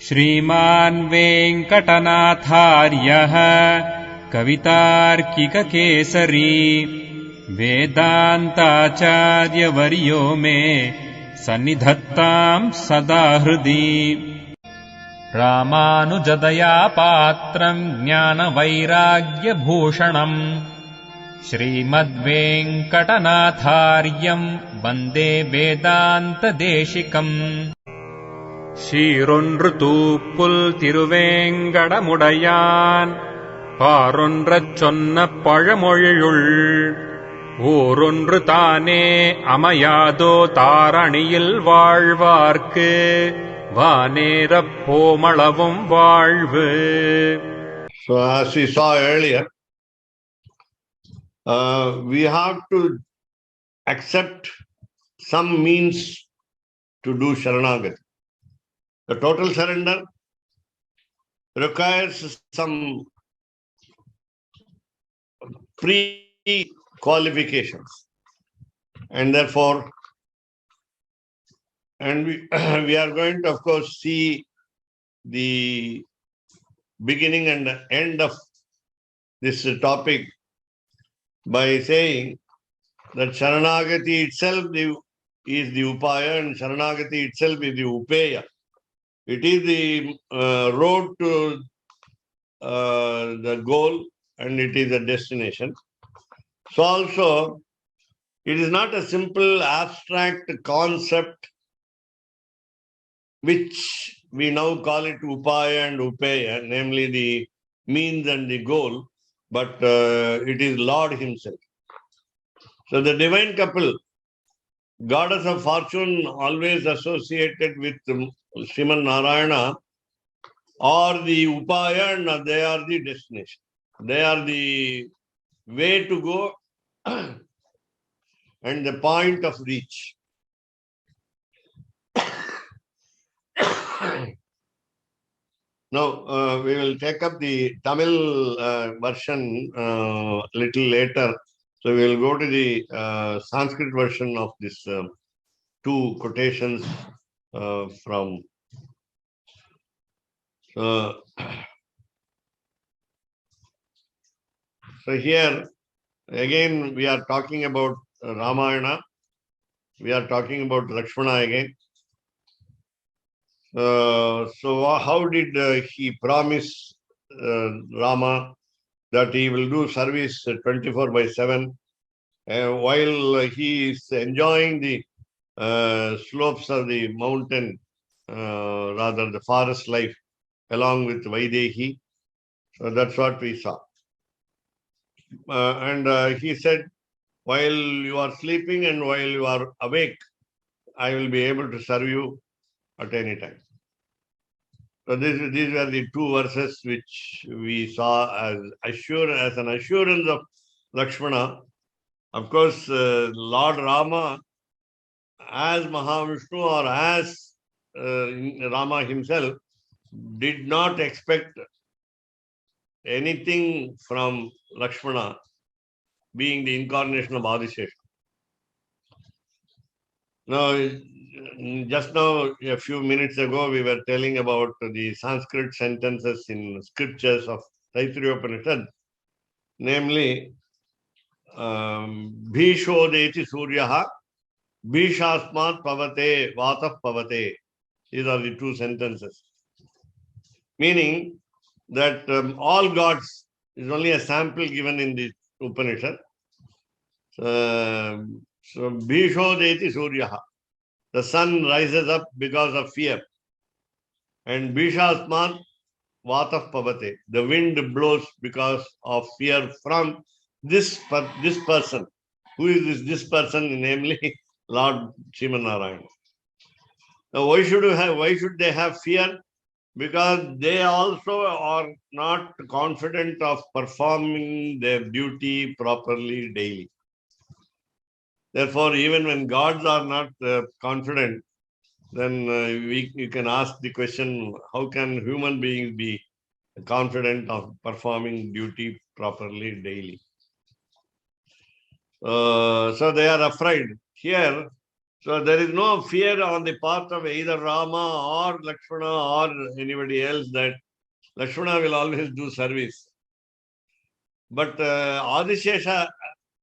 श्रीमान् वेङ्कटनाथार्यः कवितार्किककेसरी वेदान्ताचार्यवर्यो मे सन्निधत्ताम् सदा हृदि। रामानुजदया पात्रम् ज्ञानवैराग्यभूषणम् श्रीमद्वेङ्कटनाथार्यम् वन्दे वेदान्तदेशिकम्। சீரொன்று தூப்புல் திருவேங்கடமுடையான் பாரொன்றச் சொன்ன பழமொழியுள் ஊரொன்று தானே அமையாதோ தாரணியில் வாழ்வார்க்கு வானேரப் போமளவும் வாழ்வு. So as we saw earlier, we have to accept some means to do Sharanagati. The total surrender requires some pre-qualifications, and therefore, we are going to, of course, see the beginning and the end of this topic by saying that Sharanagati itself is the Upaya and Sharanagati itself is the Upeya. It is the road to the goal and it is the destination. So also, it is not a simple abstract concept which we now call it Upaya and Upeya, namely the means and the goal, but it is Lord himself. So the divine couple, goddess of fortune, always associated with Sriman Narayana, or the Upaya, and they are the destination. They are the way to go and the point of reach. Now, we will take up the Tamil version little later. So we will go to the Sanskrit version of this two quotations from. So here, again, we are talking about Ramayana. We are talking about Lakshmana again. So how did he promise Rama that he will do service 24/7 while he is enjoying the slopes of the mountain, rather the forest life along with Vaidehi? So that's what we saw. And he said, while you are sleeping and while you are awake, I will be able to serve you at any time. So these were the two verses which we saw as an assurance of Lakshmana. Of course, Lord Rama as Mahavishnu or as Rama himself did not expect anything from Lakshmana, being the incarnation of Adishesha. Now, just now, a few minutes ago, we were telling about the Sanskrit sentences in scriptures of Taittiriya Upanishad, namely, Bhishodeti Suryaha, Bhishasmat Pavate, Vatah Pavate. These are the two sentences. Meaning that all gods is only a sample given in the Upanishad. So Bhishodeti Suryaha. The sun rises up because of fear. And Bhishasman Vatah Pavate. The wind blows because of fear from this person. Who is this person? Namely, Lord Sriman Narayana. Now, why should they have fear? Because they also are not confident of performing their duty properly daily. Therefore, even when gods are not confident, then you can ask the question, how can human beings be confident of performing duty properly daily? So they are afraid. Here, So there is no fear on the part of either Rama or Lakshmana or anybody else that Lakshmana will always do service. But Adishesha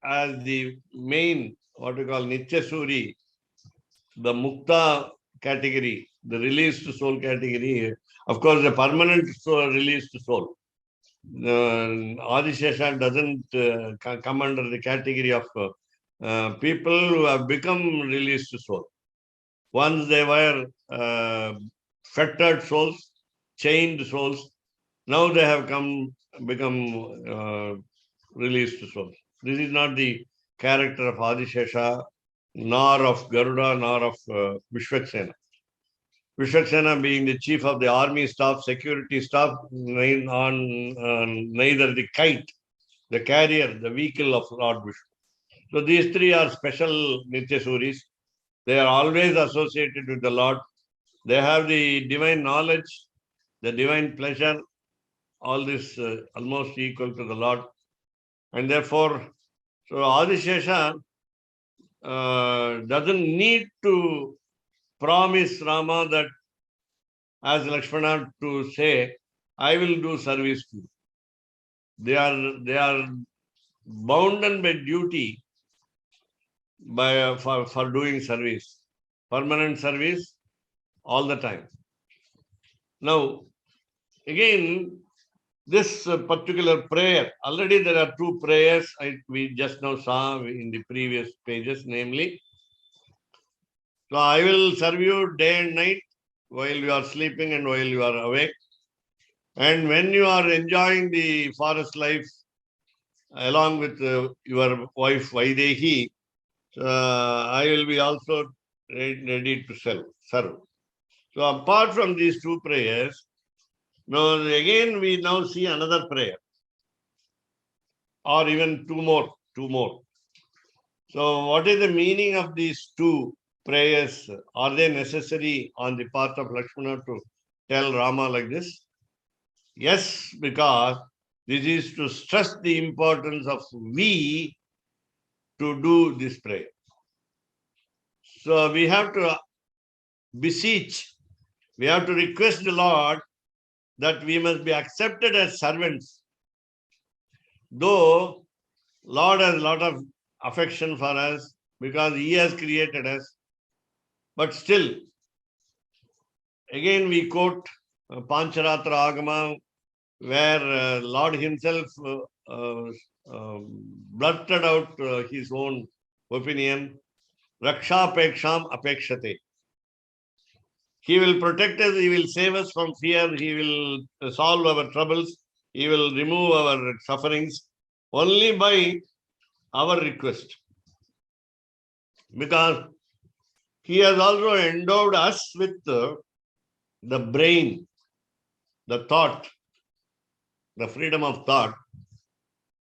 as the main, what we call Nityasuri, the Mukta category, the released soul category, of course, the permanent soul, released soul. Adishesha doesn't come under the category of people who have become released soul. Once they were fettered souls, chained souls, now they have become released souls. This is not the character of Adishesha, nor of Garuda, nor of Vishwaksena. Vishwaksena being the chief of the army staff, security staff, neither the kite, the carrier, the vehicle of Lord Vishnu. So these three are special Nityasuris. They are always associated with the Lord. They have the divine knowledge, the divine pleasure, all this almost equal to the Lord. And therefore, so Adishesha doesn't need to promise Rama that as Lakshmana to say, I will do service to you. They are bounden by duty for doing service, permanent service all the time. Now, again, this particular prayer, already there are two prayers we just now saw in the previous pages, namely, so I will serve you day and night while you are sleeping and while you are awake. And when you are enjoying the forest life along with your wife Vaidehi, I will be also ready to serve. So apart from these two prayers, now again we now see another prayer, or even two more. So what is the meaning of these two prayers? Are they necessary on the part of Lakshmana to tell Rama like this? Yes, because this is to stress the importance of we to do this prayer. So we have to beseech, we have to request the Lord that we must be accepted as servants. Though Lord has a lot of affection for us because He has created us, but still, again we quote Pancharatra Agama, where Lord Himself blurted out His own opinion, Raksha Peksham Apekshate. He will protect us, He will save us from fear, He will solve our troubles, He will remove our sufferings only by our request. Because He has also endowed us with the brain, the thought, the freedom of thought.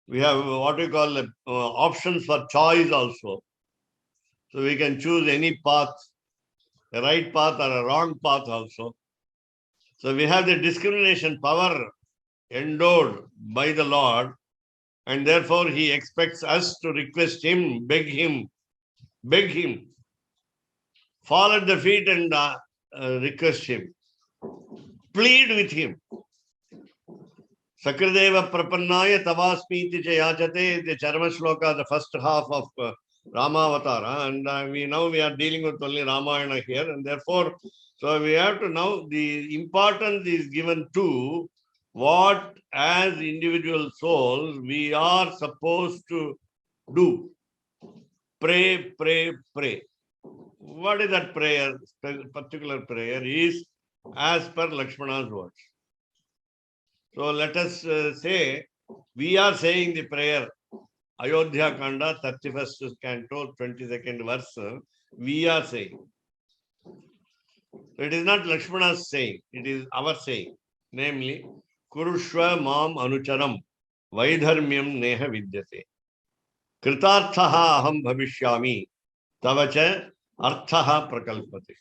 We have what we call options for choice also. So we can choose any path, a right path or a wrong path also. So we have the discrimination power endowed by the Lord, and therefore He expects us to request Him, beg Him, fall at the feet and request Him, plead with Him. Sakrideva Prapannaya Tavasmiti Chayachate, the Charma Shloka, the first half of Ramavatara, and we are dealing with only Ramayana here, and therefore, so we have to now, the importance is given to what as individual souls we are supposed to do. Pray. What is that prayer? Particular prayer is as per Lakshmana's words. So let us say, we are saying the prayer, Ayodhya Kanda, 31st canto, 22nd verse, we are saying. It is not Lakshmana's saying, it is our saying. Namely, Kurushva Mam Anucharam, Vaidharmyam Neha Vidyate. Kritarthaha Aham Bhavishyami, Tavacha Arthaha Prakalpate.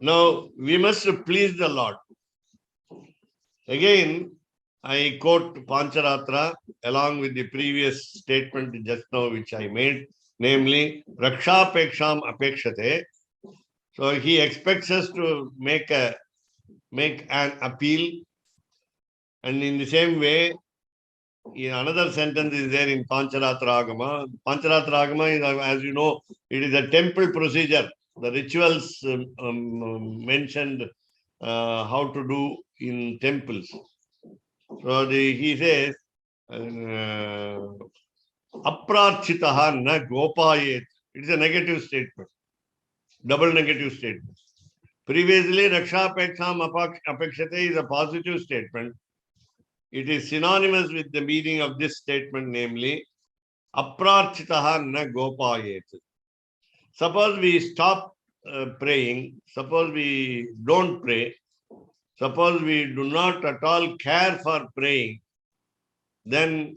Now, we must please the Lord. Again, I quote Pancharatra along with the previous statement just now which I made, namely Rakshapeksham Apekshate. So he expects us to make an appeal, and in the same way, in another sentence is there in Pancharatra Agama. Pancharatra Agama is, as you know, it is a temple procedure. The rituals mentioned how to do in temples. So he says, Aprarchitaha na gopayet. It is a negative statement, double negative statement. Previously, Rakshapeksham Apekshate is a positive statement. It is synonymous with the meaning of this statement, namely, Aprarchitaha na gopayet. Suppose we stop praying, suppose we don't pray, suppose we do not at all care for praying, then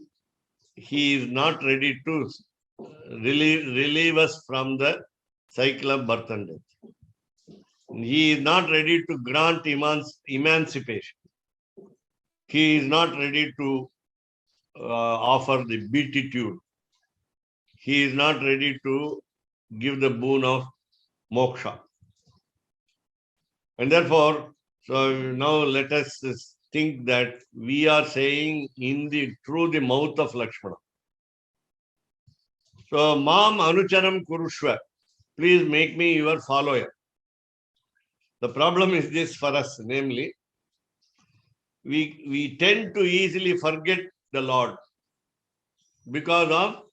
he is not ready to relieve us from the cycle of birth and death. He is not ready to grant emancipation. He is not ready to offer the beatitude. He is not ready to give the boon of moksha. And therefore, so now let us think that we are saying through the mouth of Lakshmana. So, Mam Anucharam Kurushva, please make me your follower. The problem is this for us, namely, we tend to easily forget the Lord because of,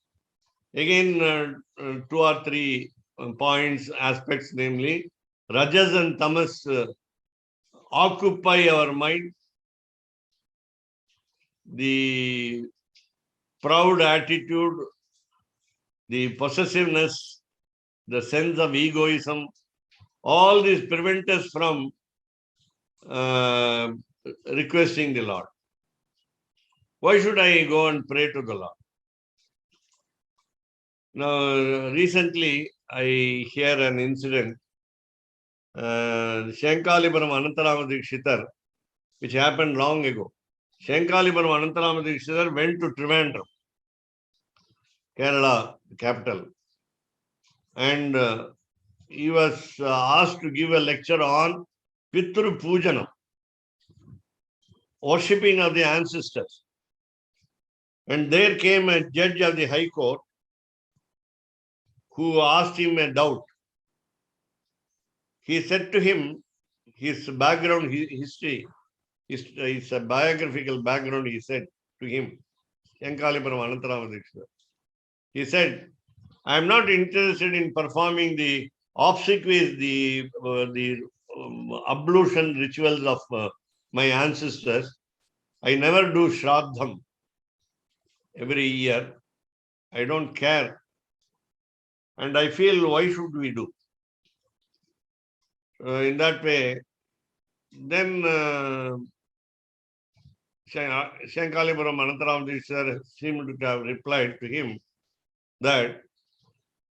again, 2 or 3 points, aspects, namely, Rajas and Tamas occupy our mind. The proud attitude, the possessiveness, the sense of egoism, all these prevent us from requesting the Lord. Why should I go and pray to the Lord? Now, recently, I hear an incident. Shankalipuram Anantarama Dikshitar, which happened long ago. Shankalipuram Anantarama Dikshitar went to Trivandrum, Kerala, the capital, and he was asked to give a lecture on Pitru Pujanam, worshipping of the ancestors. And there came a judge of the High Court who asked him a doubt. He said to him, his background, history, his biographical background, he said to him, Shankalipuram Anantarama Dikshitar. He said, I am not interested in performing the obsequies, the ablution rituals of my ancestors. I never do Shraddham every year. I don't care. And I feel, why should we do? In that way, then Shankalipuram Anantarama Dikshitar seemed to have replied to him that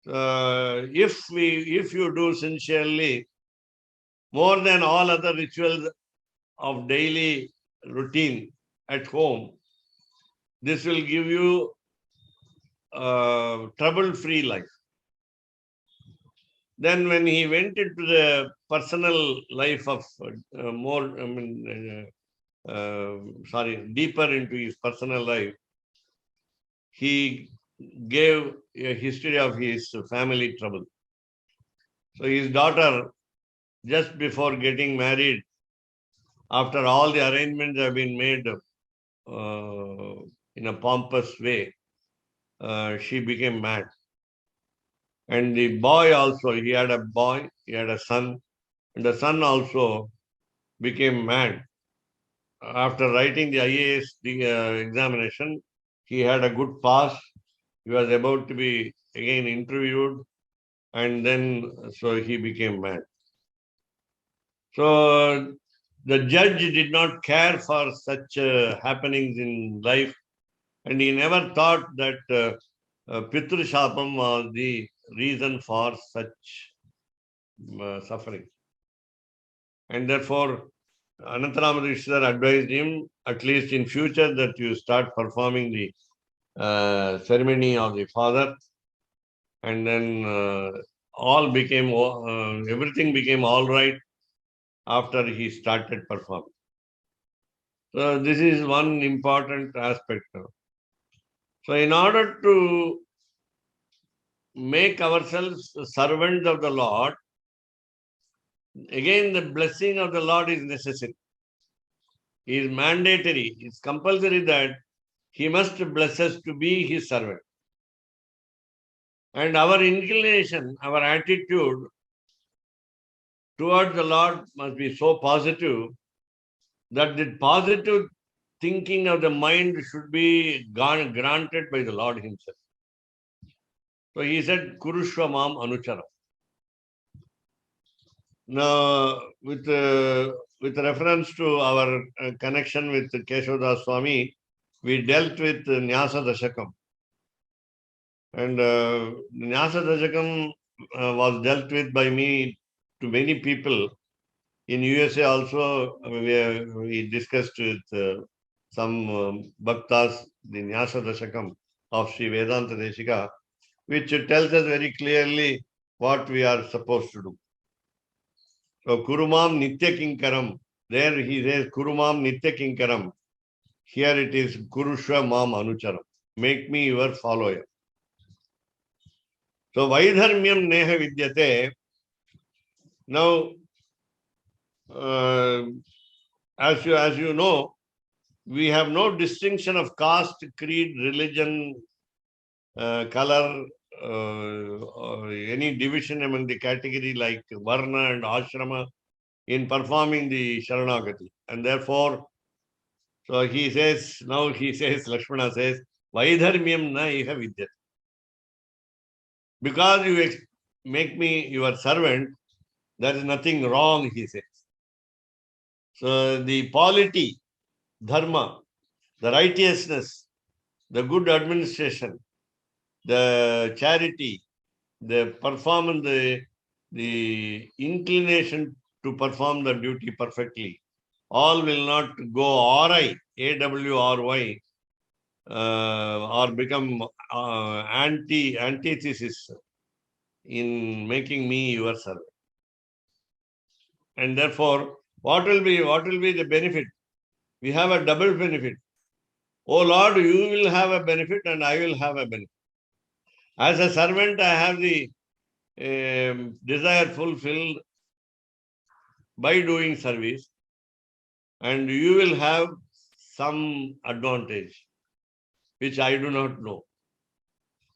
if you do sincerely more than all other rituals of daily routine at home, this will give you trouble-free life. Then when he went into the personal life of deeper into his personal life, he gave a history of his family trouble. So his daughter, just before getting married, after all the arrangements have been made in a pompous way, she became mad. And the boy also, he had a son, and the son also became mad. After writing the IAS examination, he had a good pass. He was about to be again interviewed, and then so he became mad. So the judge did not care for such happenings in life, and he never thought that Pitru Shapam was the reason for such suffering. And therefore, Anantarama Dikshitar advised him, at least in future, that you start performing the ceremony of the father, And then everything became all right after he started performing. So this is one important aspect. So in order to make ourselves servants of the Lord, again the blessing of the Lord is necessary. It is mandatory. It's compulsory that he must bless us to be his servant. And our inclination, our attitude towards the Lord must be so positive that the positive thinking of the mind should be granted by the Lord himself. So he said, Kurushva Mam Anucharam. Now, with reference to our connection with Keshavdas Swami, we dealt with Nyasa Dashakam. And Nyasa Dashakam was dealt with by me to many people. In USA also, we discussed with some bhaktas the Nyasa Dashakam of Sri Vedanta Deshika, which tells us very clearly what we are supposed to do. So, Kurumam Nitya Kinkaram. There he says, Kurumam Nitya Kinkaram. Here it is, Kurushva Mam Anucharam. Make me your follower. So, Vaidharmyam Neha Vidyate. Now, as you know, we have no distinction of caste, creed, religion, color, or any division among the category like Varna and Ashrama in performing the Sharanagati. And therefore, so he says, Lakshmana says, Vaidharmyam na iha vidyate. Because you make me your servant, there is nothing wrong, he says. So the polity, dharma, the righteousness, the good administration, the charity, the performance, the inclination to perform the duty perfectly, all will not go awry, AWRY, or become antithesis in making me your servant. And therefore, what will be the benefit? We have a double benefit. Oh Lord, you will have a benefit and I will have a benefit. As a servant, I have the desire fulfilled by doing service, and you will have some advantage which I do not know.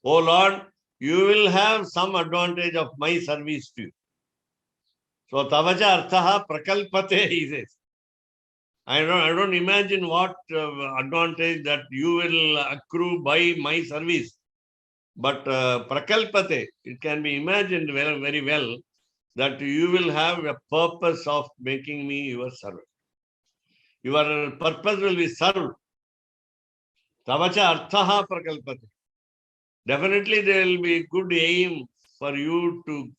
Oh Lord, you will have some advantage of my service to you. So Tavaja Arthaha Prakalpate, he says. I don't imagine what advantage that you will accrue by my service. But Prakalpate, it can be imagined very well that you will have a purpose of making me your servant. Your purpose will be served. Tavacha Arthaha Prakalpate. Definitely there will be good aim for you to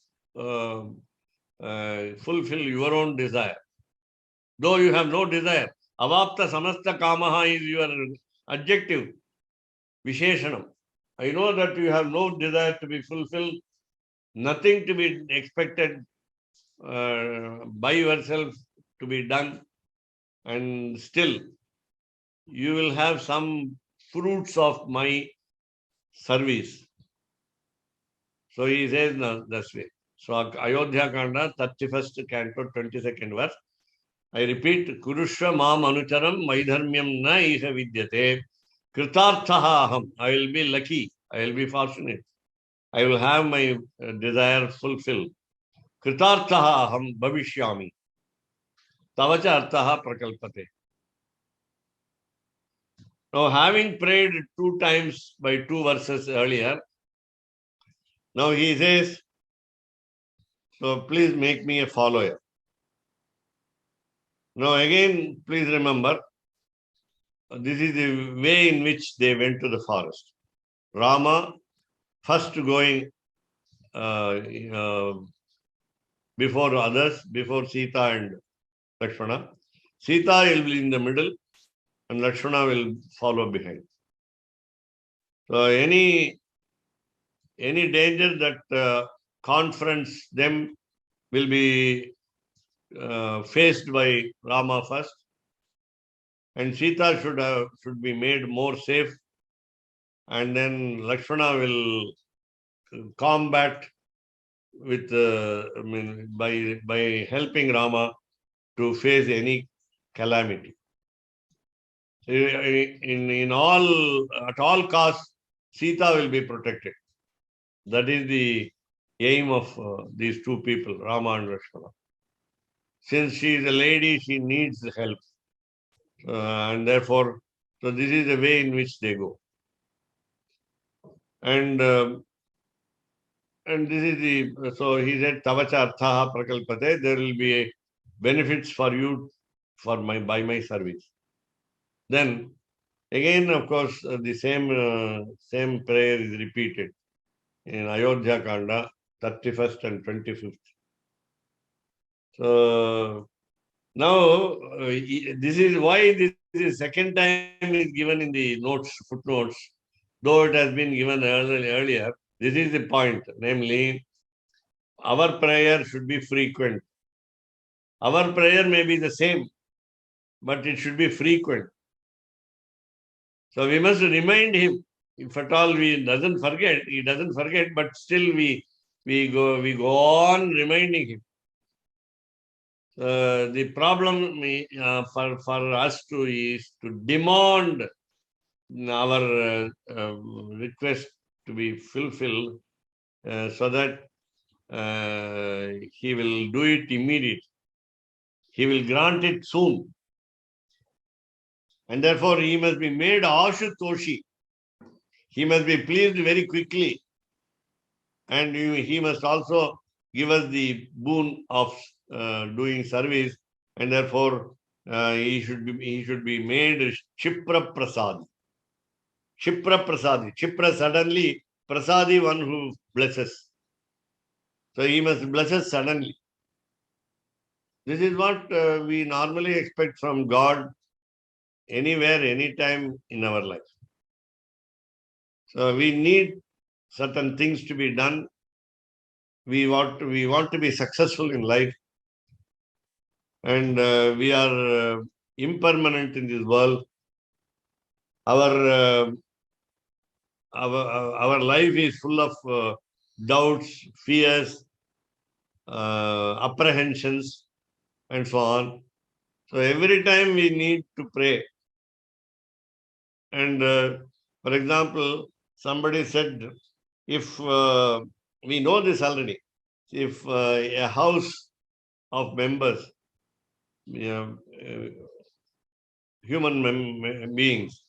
fulfill your own desire. Though you have no desire, avapta samasta kamaha is your adjective, visheshanam. I know that you have no desire to be fulfilled, nothing to be expected by yourself to be done, and still you will have some fruits of my service. So he says this way. So Ayodhya Kanda, 31st canto, 22nd verse. I repeat, Kurushva Mam Anucharam Vaidharmyam na iha vidyate. Kritarthaha aham. I will be lucky. I will be fortunate. I will have my desire fulfilled. Kritarthaha aham bhavishyami. Tavacha arthaha prakalpate. Now, having prayed 2 times by 2 verses earlier, now he says, so please make me a follower. Now again, please remember, this is the way in which they went to the forest. Rama first going before others, before Sita and Lakshmana. Sita will be in the middle and Lakshmana will follow behind. So any any danger that confronts them will be faced by Rama first, and Sita should be made more safe, and then Lakshmana will combat with by helping Rama to face any calamity. In all, at all costs, Sita will be protected. That is the aim of these two people, Rama and Lakshmana. Since she is a lady, she needs help. And therefore, so this is the way in which they go. And this is the, so he said, Tavacha Arthaha Prakalpate, there will be benefits for you by my service. Then again, of course, the same prayer is repeated in Ayodhya Kanda, 31st and 25th. So now, this is why this is second time is given in the notes, footnotes, though it has been given earlier. This is the point, namely, our prayer should be frequent. Our prayer may be the same, but it should be frequent. So we must remind him. If at all he doesn't forget, but still we go on reminding him. The problem for us is to demand our request to be fulfilled, so that he will do it immediately. He will grant it soon. And therefore, he must be made Ashutoshi. He must be pleased very quickly. And he must also give us the boon of doing service. And therefore, he should be made Chipra Prasadi. Chipra Prasadi. Chipra suddenly, Prasadi one who blesses. So he must bless us suddenly. This is what we normally expect from God anywhere, anytime in our life. So we need certain things to be done. We want to be successful in life. And we are impermanent in this world. Our life is full of doubts, fears, apprehensions, and so on. So every time we need to pray. And for example, somebody said, if we know this already, if a house of members, human beings,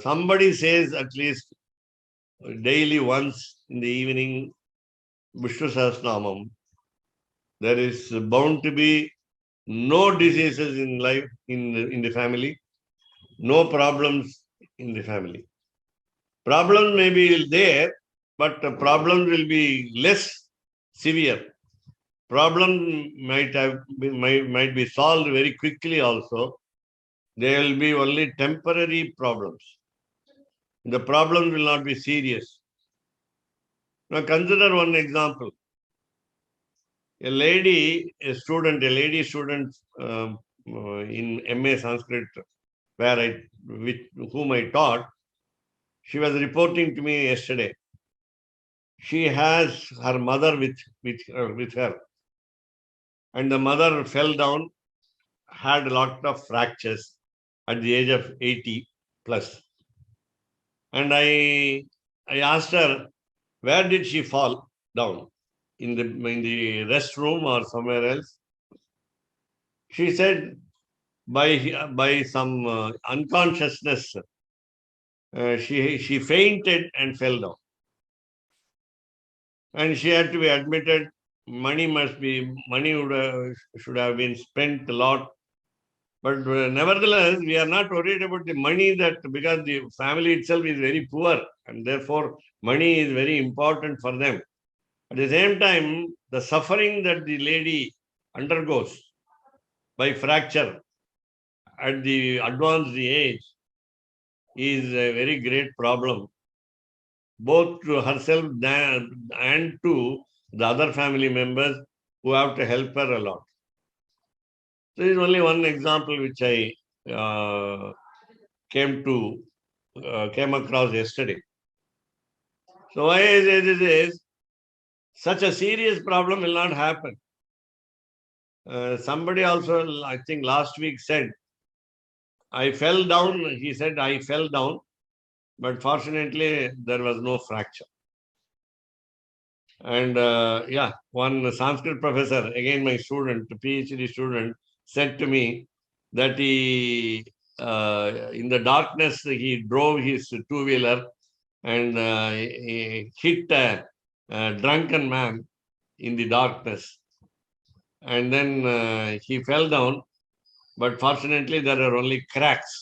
somebody says at least daily once in the evening Vishnu Sahasranamam, there is bound to be no diseases in life, in the family, no problems in the family. Problems may be there, but the problems will be less severe. Problem might be solved very quickly also. There will be only temporary problems. The problems will not be serious. Now consider one example. A lady student in MA Sanskrit, whom I taught, she was reporting to me yesterday. She has her mother with her. And the mother fell down, had a lot of fractures at the age of 80 plus. And I asked her, where did she fall down? In the restroom or somewhere else? She said, by some unconsciousness, she fainted and fell down. And she had to be admitted. Money should have been spent a lot. But nevertheless, we are not worried about the money, because the family itself is very poor, and therefore money is very important for them. At the same time, the suffering that the lady undergoes by fracture at the advanced age is a very great problem. both to herself and to the other family members who have to help her a lot. There is only one example which I came across yesterday. So why is it is such a serious problem will not happen. Somebody also, I think last week said, I fell down. He said, I fell down, but fortunately there was no fracture. And one Sanskrit professor, again my student, PhD student, said to me that he, in the darkness, he drove his two-wheeler and he hit a drunken man in the darkness. And then he fell down, but fortunately there are only cracks,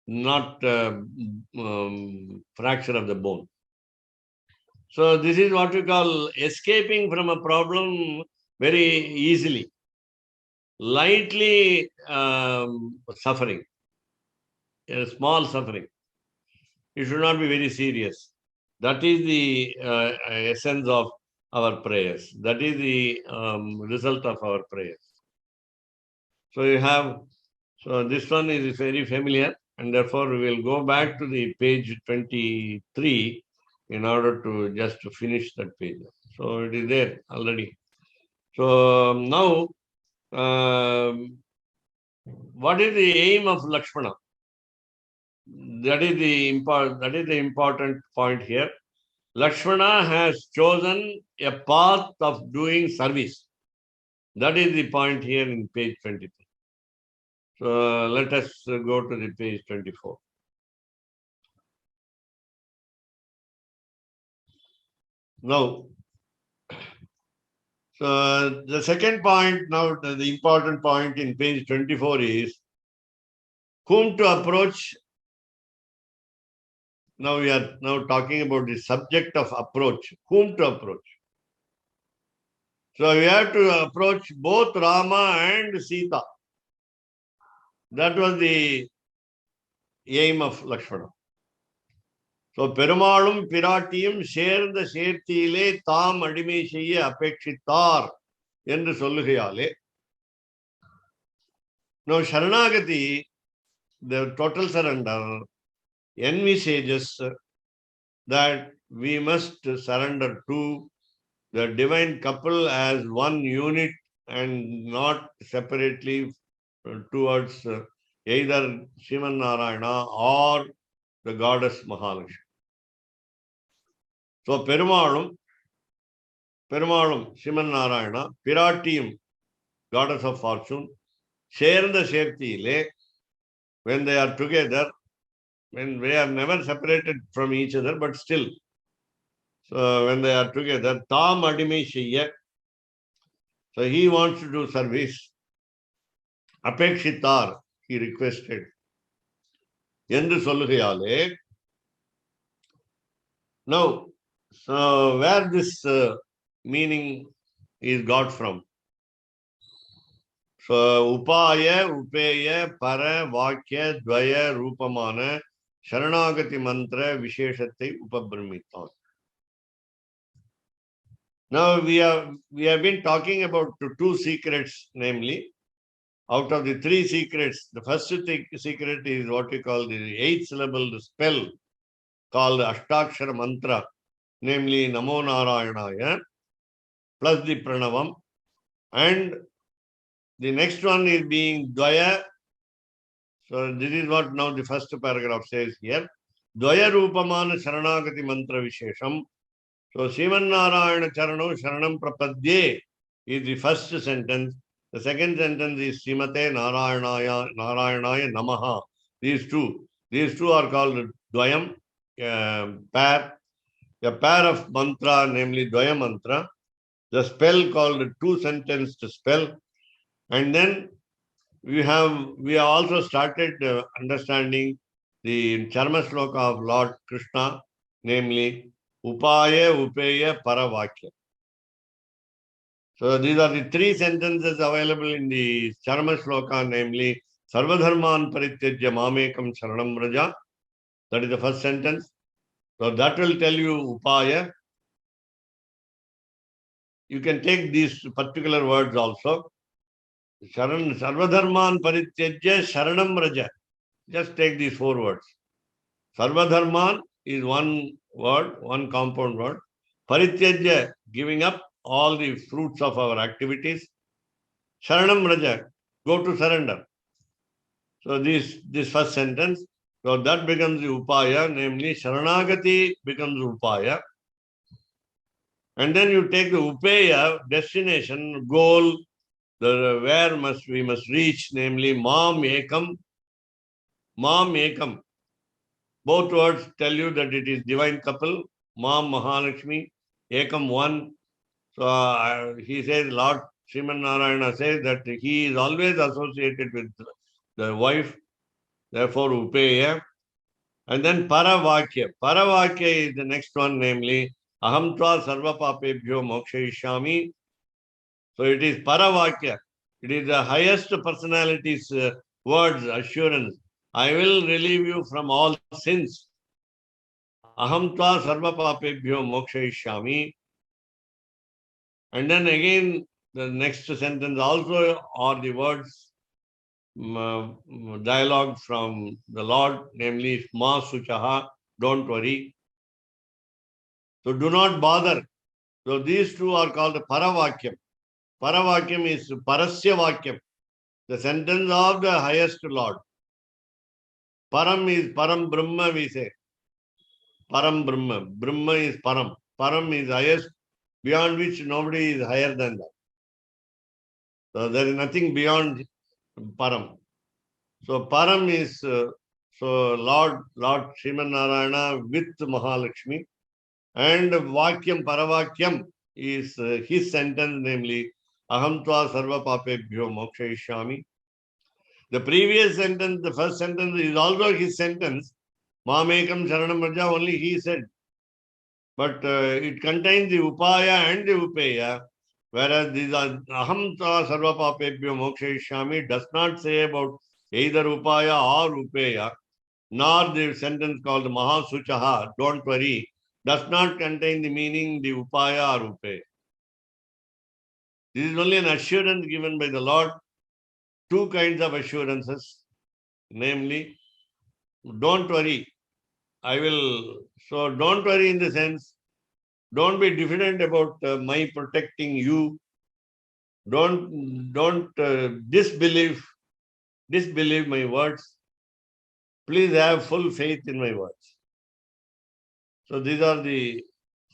not fracture of the bone. So this is what we call escaping from a problem very easily. Lightly suffering, a small suffering. It should not be very serious. That is the essence of our prayers. That is the result of our prayers. So this one is very familiar, and therefore we will go back to the page 23 in order to just finish that page. So it is there already. So now, what is the aim of Lakshmana? That is the important point here. Lakshmana has chosen a path of doing service. That is the point here in page 23. So let us go to the page 24. Now, so the second point, now the important point in page 24 is whom to approach. Now we are now talking about the subject of approach, whom to approach. So we have to approach both Rama and Sita. That was the aim of Lakshmana. So Perumalum Piratiyum சேர்ந்த சேர்த்தியிலே தாம் அடிமை செய்ய அபேட்சித்தார் என்று சொல்லுகையாலே. Now Sharanagati, the total surrender, envisages that we must surrender to the divine couple as one unit and not separately towards either Sriman Narayana or the goddess Mahalakshmi. So Perumalum, Sriman Narayana, Piratiyum, goddess of fortune, சேர்ந்த சேர்த்தியிலே, when they are together, when they are never separated from each other, but still, so when they are together, தாம் அடிமை செய்ய, so he wants to do service, அபேட்சித்தார், he requested, என்று சொல்லுகையாலே. Now, so where this meaning is got from? So upaya, upeya, para, vakya, dvaya, rupamana, sharanagati mantra, visheshatte upabrahmitan. Now we have been talking about two secrets, namely, out of the three secrets, the first secret is what we call the 8-syllable spell called Ashtakshara mantra, namely Namo Narayanaya, plus the Pranavam, and the next one is being Dvaya. So this is what now the first paragraph says here. Dvaya Rupamana Sharanagati Mantra Vishesham. So Sriman Narayana Charano Sharanam Prapadye is the first sentence. The second sentence is Srimate Narayanaya Namaha. These two are called Dvayam, pair. A pair of mantra, namely Dvaya mantra. The spell called two-sentenced spell. And then we have also started understanding the Charma Shloka of Lord Krishna, namely Upaya, Upeya, Paravakya. So these are the three sentences available in the Charma Shloka, namely Sarvadharman Parityajya Mamekam Sharanam Vraja. That is the first sentence. So that will tell you upaya. You can take these particular words also. Sarvadharman parityajya sharanam raja. Just take these 4 words. Sarvadharman is one word, one compound word. Parityajya, giving up all the fruits of our activities. Sharanam raja, go to surrender. So this first sentence, so that becomes the upaya, namely Sharanagati becomes upaya. And then you take the upeya, destination, goal, where we must reach, namely Mam Ekam. Mam Ekam. Both words tell you that it is divine couple, Mam Mahalakshmi, Ekam one. So he says, Lord Sriman Narayana says that he is always associated with the wife, therefore upeya. And then Paravakya. Paravakya is the next one, namely Aham tva sarva papebhyo mokshayishyami. So it is Paravakya. It is the highest personality's words, assurance. I will relieve you from all sins. Aham tva sarva papebhyo mokshayishyami. And then again, the next sentence also are the words, dialogue from the Lord, namely Ma Suchaha, don't worry. So do not bother. So these two are called the Paravakyam. Paravakyam is Parasya Vakyam, the sentence of the highest Lord. Param is Param Brahma, we say. Param Brahma. Brahma is Param. Param is highest, beyond which nobody is higher than that. So there is nothing beyond Param. So Param is so Lord Sriman Narayana with Mahalakshmi, and Vakyam Paravakyam is his sentence, namely Aham tva sarva papebhyo mokshayishyami. The previous sentence, the first sentence, is also his sentence. Mamekam Sharanam Raja, only he said. But it contains the upaya and the upeya, whereas these are Aham tva sarva papebhyo mokshayishyami does not say about either upaya or upeya, nor the sentence called Mahasuchaha, don't worry, does not contain the meaning the upaya or upeya. This is only an assurance given by the Lord. 2 kinds of assurances, namely, don't worry, I will. So don't worry in the sense, don't be diffident about my protecting you. Don't disbelieve my words. Please have full faith in my words. So these are the,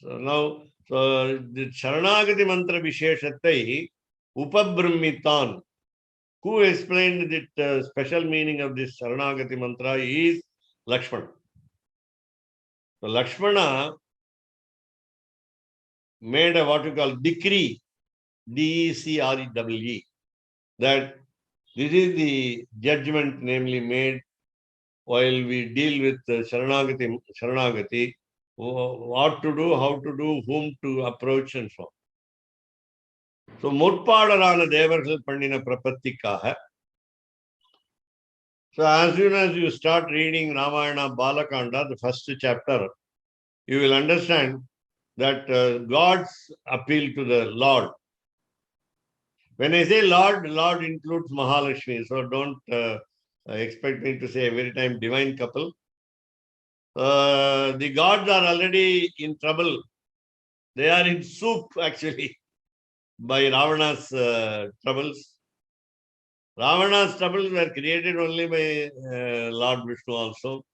so the Sharanagati mantra Visheshatai Upabrahmitan. Who explained the special meaning of this Sharanagati mantra is Lakshmana. So Lakshmana made a what you call decree, D-E-C-R-E-E, that this is the judgment namely made while we deal with Sharanagati, what to do, how to do, whom to approach and so on. So முற்பாடலான தேவர்கள் பண்ணின பிரபத்திக்காக. So as soon as you start reading Ramayana Balakanda, the first chapter, you will understand that God's appeal to the Lord. When I say Lord, Lord includes Mahalakshmi, so don't expect me to say every time divine couple. The gods are already in trouble. They are in soup actually by Ravana's troubles. Ravana's troubles were created only by Lord Vishnu also.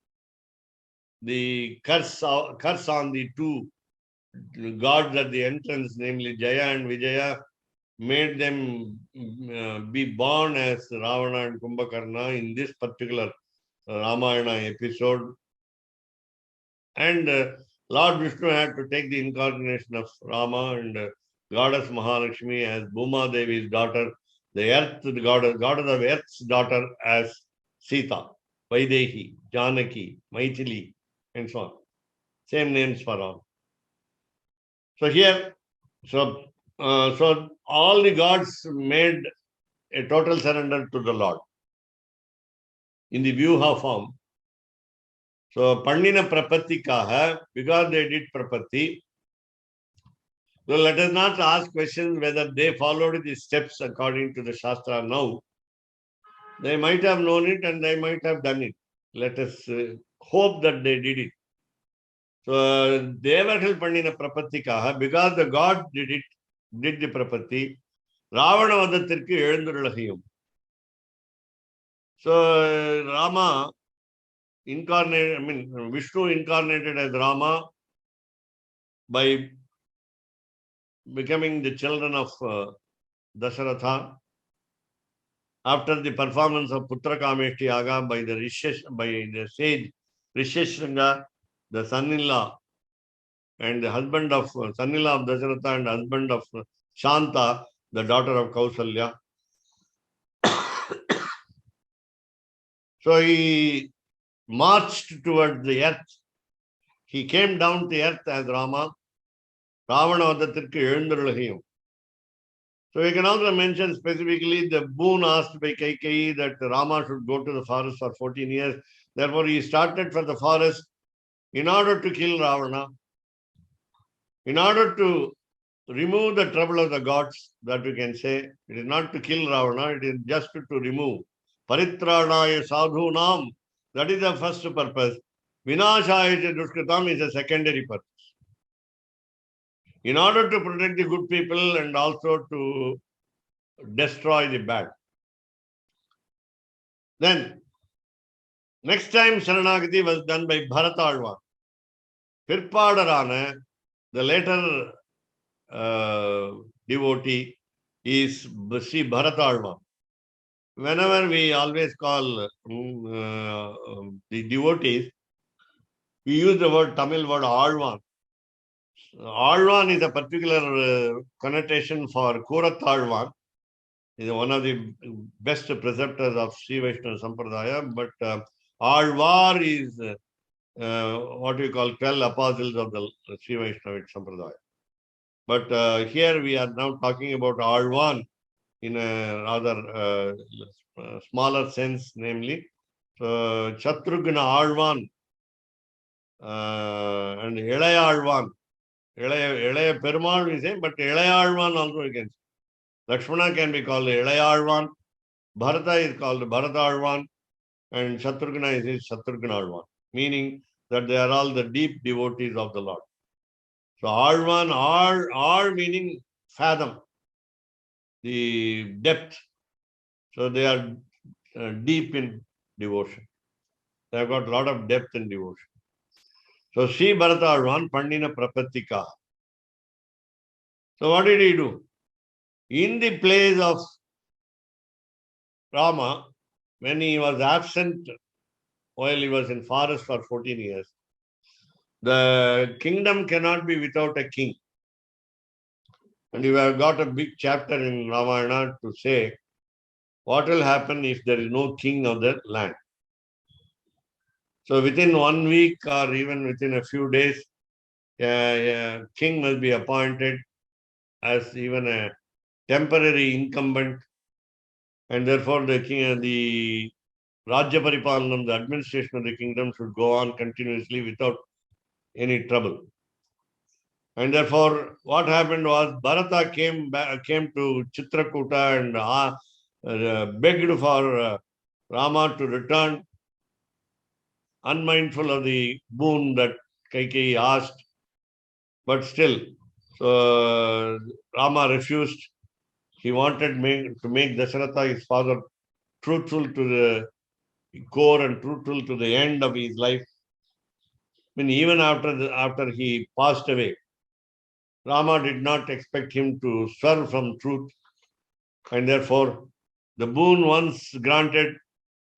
The curse on the 2 gods at the entrance, namely Jaya and Vijaya, made them be born as Ravana and Kumbhakarna in this particular Ramayana episode. And Lord Vishnu had to take the incarnation of Rama and goddess Mahalakshmi as Bhuma Devi's daughter, the earth, the goddess of earth's daughter as Sita, Vaidehi, Janaki, Maithili, and so on. Same names for all. So here, so all the gods made a total surrender to the Lord in the Vyuha form. So Pandina Prapatikaha, because they did Prapatti. So let us not ask questions whether they followed the steps according to the Shastra now. They might have known it and they might have done it. Let us hope that they did it. So Devargal Pandina Prapatikaha, because the God did the Prapatti, Ravana Vadathirku எழுந்துருளகையும். So Rama incarnated, Vishnu incarnated as Rama by becoming the children of Dasharatha. After the performance of Putra Kameshti Yaga by the sage Risheshringa, the son-in-law and the husband of son-in-law of Dasharatha and husband of Shanta, the daughter of Kausalya. So he marched towards the earth. He came down to earth as Rama. Ravana Vadathirku எழுந்துருளகையும். So we can also mention specifically the boon asked by Kaikeyi that Rama should go to the forest for 14 years. Therefore, he started for the forest in order to kill Ravana, in order to remove the trouble of the gods, that we can say. It is not to kill Ravana, it is just to remove. Paritranaya sadhunam, that is the first purpose. Vinashaya dushkritam is a secondary purpose. In order to protect the good people and also to destroy the bad. Then, next time Sharanagati was done by Bharatalva. Pirpadarana, the later devotee is Sri Bharatalva. Whenever we always call the devotees, we use the word Tamil word Alvan. Alvan is a particular connotation for Kuratalvan. He is one of the best preceptors of Sri Vaishnava Sampradaya, but Alvar is what we call 12 apostles of the Sri Vaishnava Sampradaya. But here we are now talking about Alvan in a rather smaller sense, namely Shatrugna Alvan and Elaya Alvan. Elaya Perumal we say, but Elaya Alvan also we can say. Lakshmana can be called Elaya Alvan, Bharata is called Bharata Alvan, and Shatrugna is Shatrugna Alvan, meaning that they are all the deep devotees of the Lord. So Alvan, all meaning fathom, the depth. So they are deep in devotion. They have got a lot of depth in devotion. So Sri Bharata Alvan, Pandina Prapattika. So what did he do? In the place of Rama, when he was absent while he was in forest for 14 years, the kingdom cannot be without a king. And you have got a big chapter in Ramayana to say what will happen if there is no king of the land. So within 1 week or even within a few days, a king must be appointed as even a temporary incumbent, and therefore the king, the Rajya Paripalanam, the administration of the kingdom should go on continuously without any trouble. And therefore, what happened was Bharata came to Chitrakuta and begged for Rama to return, unmindful of the boon that Kaikeyi asked. But still, so Rama refused. He wanted to make Dasharatha, his father, truthful to the core and truthful to the end of his life. I mean, even after he passed away, Rama did not expect him to swerve from truth, and therefore the boon once granted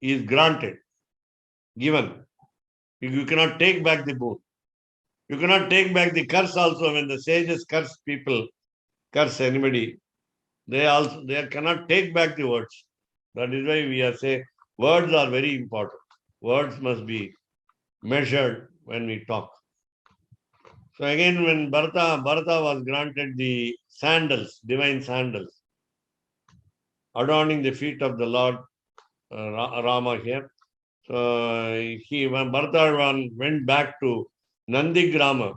is granted, given. You cannot take back the boon. You cannot take back the curse also. When the sages curse people, curse anybody, they cannot take back the words. That is why we are saying words are very important. Words must be measured when we talk. So again, when Bharata was granted the sandals, divine sandals, adorning the feet of the Lord Rama here. So when Bharatadvan went back to Nandigrama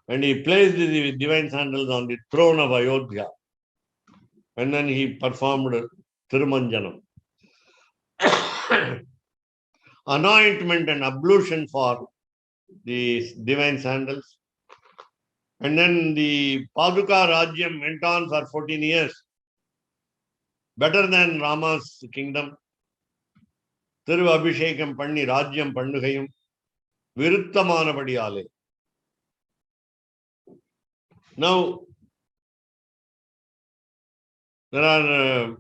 and he placed the divine sandals on the throne of Ayodhya. And then he performed Tirumanjanam. Anointment and ablution for the divine sandals. And then the Paduka Rajyam went on for 14 years. Better than Rama's kingdom. Thiru Abhishekam Panni Rajyam Pandugayum. Viruttamanapadiale. Now, there are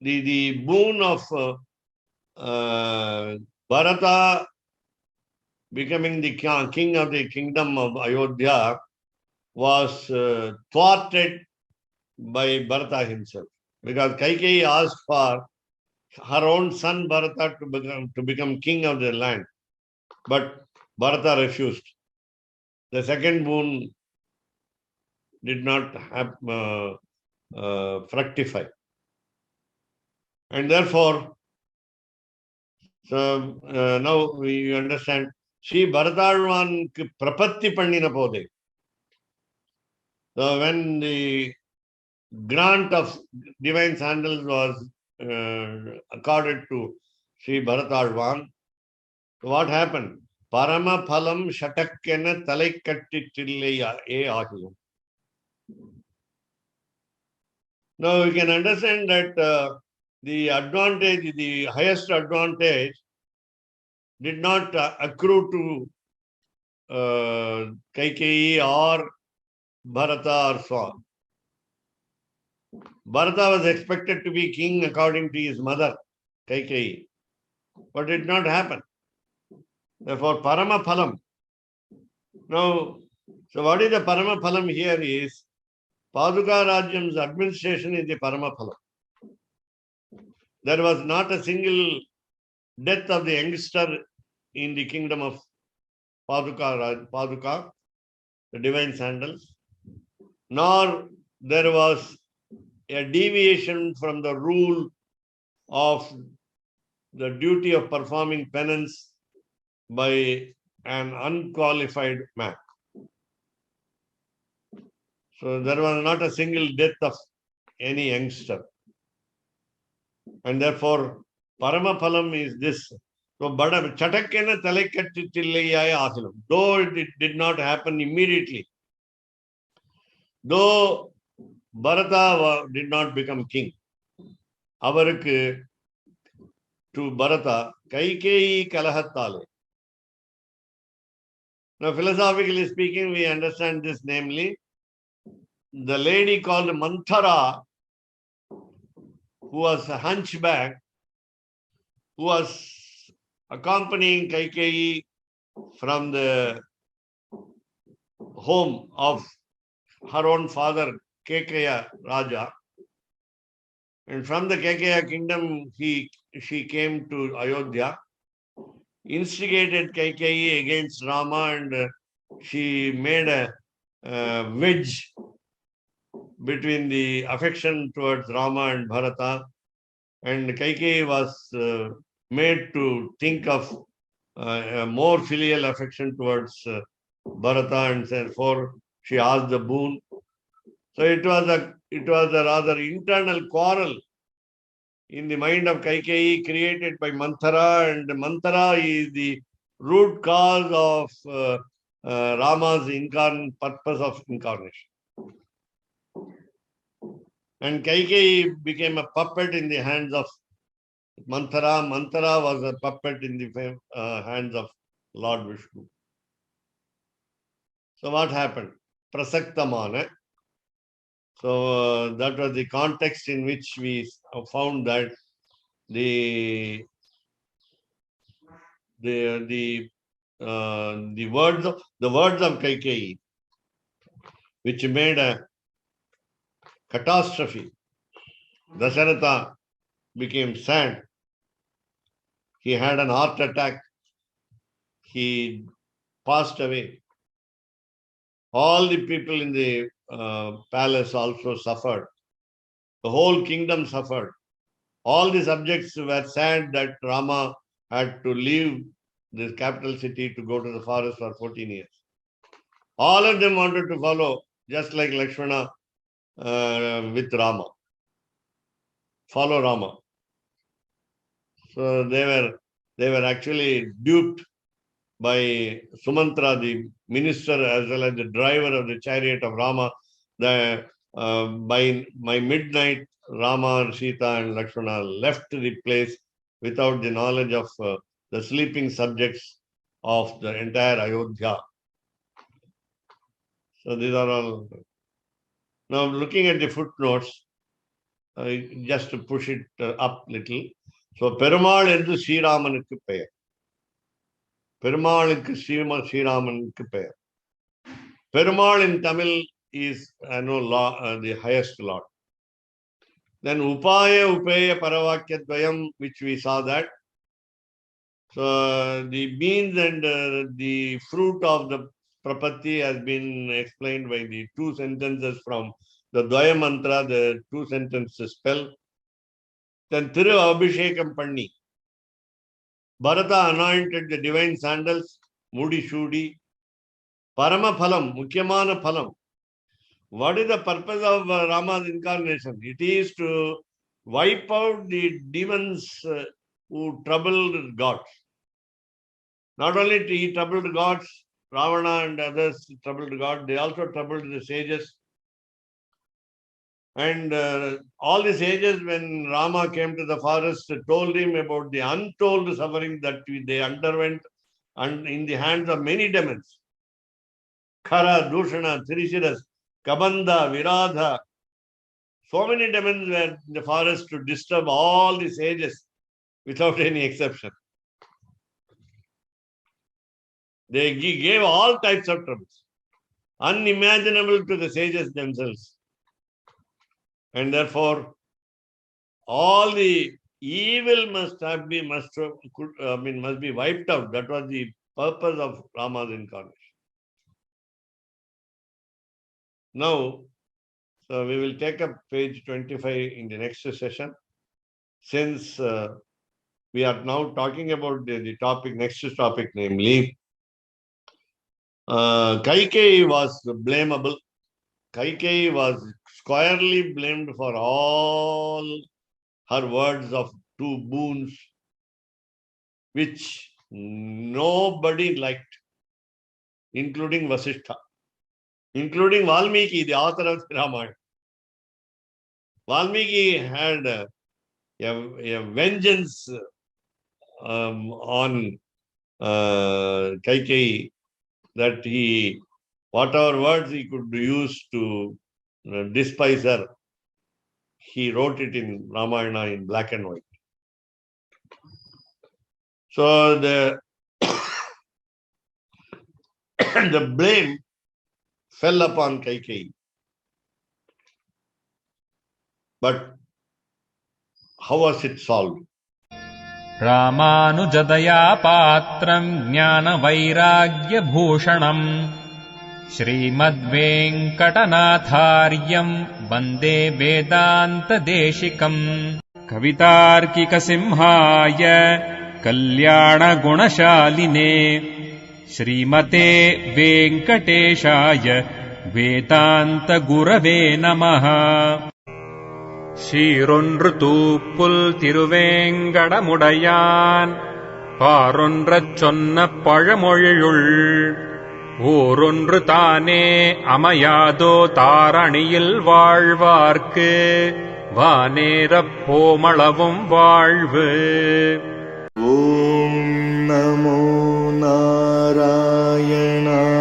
the boon of Bharata becoming the king of the kingdom of Ayodhya was thwarted by Bharata himself. Because Kaikeyi asked for her own son Bharata to become king of the land. But Bharata refused. The second boon did not have fructify. And therefore, so now we understand, Sri Bharatadvan prapatti pannina pode. So when the grant of divine sandals was accorded to Sri Bharatadvan, what happened? Parama phalam shatakkena talaikkattitilleya e ahilum. Now we can understand that the advantage, the highest advantage did not accrue to Kaikeyi or Bharata or so on. Bharata was expected to be king according to his mother, Kaikeyi, but it did not happen. Therefore, Parama Phalam. Now, so what is the Parama Phalam here is Paduka Rajyam's administration is the Parama Phalam. There was not a single death of the youngster in the kingdom of Paduka, the divine sandals, nor there was a deviation from the rule of the duty of performing penance by an unqualified man. So there was not a single death of any youngster. And therefore, Paramaphalam is this. So, Chatakkena Talaikkattitillaya Asalam. Though it did not happen immediately, though Bharata did not become king, avarukku to Bharata, Kaikeyi Kalahattale. Now, philosophically speaking, we understand this, namely, the lady called Manthara, who was a hunchback, who was accompanying Kaikeyi from the home of her own father, Kekeya Raja. And from the Kekeya kingdom, she came to Ayodhya, instigated Kaikeyi against Rama, and she made a wedge between the affection towards Rama and Bharata. And Kaikeyi was made to think of a more filial affection towards Bharata, and therefore she asked the boon. So it was a rather internal quarrel in the mind of Kaikeyi created by Manthara, and Manthara is the root cause of Rama's purpose of incarnation. And Kaikeyi became a puppet in the hands of Manthara. Manthara was a puppet in the hands of Lord Vishnu. So what happened? Prasaktamana. So that was the context in which we found that the words of Kaikeyi, which made a catastrophe. Dasharatha became sad. He had an heart attack. He passed away. All the people in the palace also suffered. The whole kingdom suffered. All the subjects were sad that Rama had to leave the capital city to go to the forest for 14 years. All of them wanted to follow, just like Lakshmana with Rama. Follow Rama. So they were actually duped by Sumantra, the minister, as well as the driver of the chariot of Rama. By midnight, Rama, Sita, and Lakshmana left the place without the knowledge of the sleeping subjects of the entire Ayodhya. So these are all. Now, looking at the footnotes, just to push it up little. So, Perumal endu Sriராமனுக்கு பெயர். பெருமாளுக்கு ஸ்ரீராமனுக்கு பெயர். Perumal in Tamil is the highest Lord. Then Upaya, Upeya, Paravakyadvayam, which we saw that. So the means and the fruit of the Prapatti has been explained by the two sentences from the Dvaya Mantra, the two sentences spell. Then Thiru Abhishekam Panni. Bharata anointed the divine sandals, Mudi Shudi. Parama Phalam, Mukyamana Phalam. What is the purpose of Rama's incarnation? It is to wipe out the demons who troubled gods. Not only he troubled gods, Ravana and others troubled gods, they also troubled the sages. And all the sages, when Rama came to the forest, told him about the untold suffering that they underwent and in the hands of many demons. Khara, Dushana, Tirishiras, Kabanda, Viradha. So many demons were in the forest to disturb all the sages without any exception. They gave all types of troubles, unimaginable to the sages themselves. And therefore, all the evil must be wiped out. That was the purpose of Rama's incarnation. Now, so we will take up page 25 in the next session. Since we are now talking about the topic, next topic, namely, Kaikeyi was blamable. Kaikeyi was squarely blamed for all her words of two boons, which nobody liked, including Vasishtha, including Valmiki, the author of the Ramayana. Valmiki had a vengeance on Kaikeyi, that whatever words he could use to despise her, he wrote it in Ramayana in black and white. So the blame fell upon Kaikeyi. But how was it solved? Ramanujadaya patram jnana vairagya bhushanam Srimadvenkatanathāryam Vande Vedanta Deshikam Kavitarkika Simhaya Kalyana Gunashaline Srimate Venkateshaya Vedanta Gurave Namaha சீரொன்று Thoopul Thiruvengadamudaiyan பாரொன்றச் சொன்ன பழமொழியுள் ஓரொன்று தானே அமையாதோ தாரணியில் வாழ்வார்க்கு வானேரப் போமளவும் வாழ்வு. ஓம் நமோ நாராயணாய.